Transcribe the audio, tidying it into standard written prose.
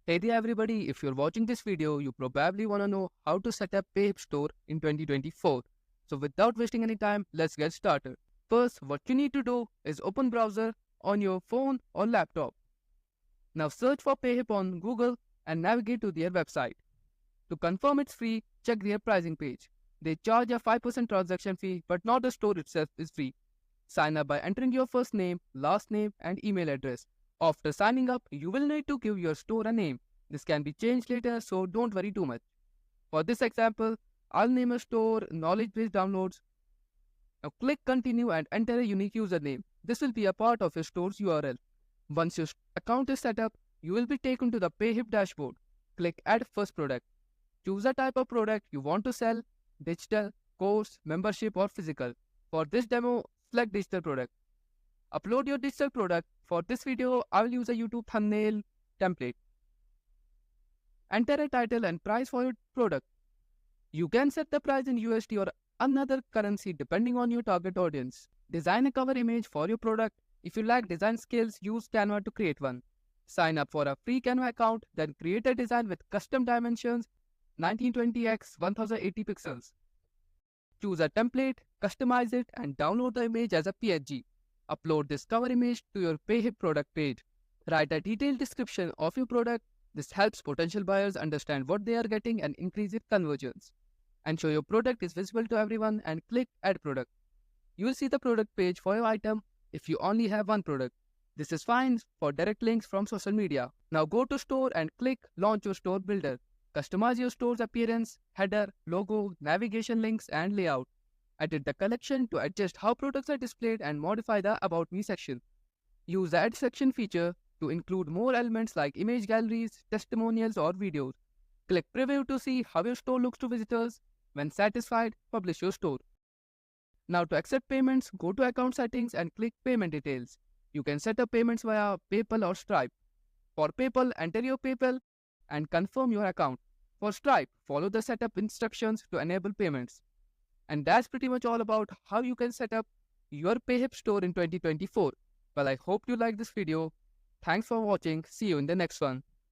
Hey there everybody, if you're watching this video, you probably want to know how to set up Payhip Store in 2024. So without wasting any time, let's get started. First, what you need to do is open browser on your phone or laptop. Now search for Payhip on Google and navigate to their website. To confirm it's free, check their pricing page. They charge a 5% transaction fee, but not the store itself is free. Sign up by entering your first name, last name, and email address. After signing up, you will need to give your store a name. This can be changed later, so don't worry too much. For this example, I'll name a store Knowledge Base Downloads. Now click Continue and enter a unique username. This will be a part of your store's URL. Once your account is set up, you will be taken to the Payhip dashboard. Click Add First Product. Choose a type of product you want to sell, digital, course, membership or physical. For this demo, select digital product. Upload your digital product. For this video, I will use a YouTube thumbnail template. Enter a title and price for your product. You can set the price in USD or another currency depending on your target audience. Design a cover image for your product. If you lack design skills, use Canva to create one. Sign up for a free Canva account, then create a design with custom dimensions 1920x 1080 pixels. Choose a template, customize it, and download the image as a PNG. Upload this cover image to your Payhip product page. Write a detailed description of your product. This helps potential buyers understand what they are getting and increases conversions. Ensure your product is visible to everyone and click Add Product. You will see the product page for your item if you only have one product. This is fine for direct links from social media. Now go to Store and click Launch your Store Builder. Customize your store's appearance, header, logo, navigation links, and layout. Edit the collection to adjust how products are displayed and modify the About Me section. Use the Add section feature to include more elements like image galleries, testimonials, or videos. Click Preview to see how your store looks to visitors. When satisfied, publish your store. Now to accept payments, go to Account Settings and click Payment Details. You can set up payments via PayPal or Stripe. For PayPal, enter your PayPal and confirm your account. For Stripe, follow the setup instructions to enable payments. And that's pretty much all about how you can set up your Payhip store in 2024. Well, I hope you liked this video. Thanks for watching. See you in the next one.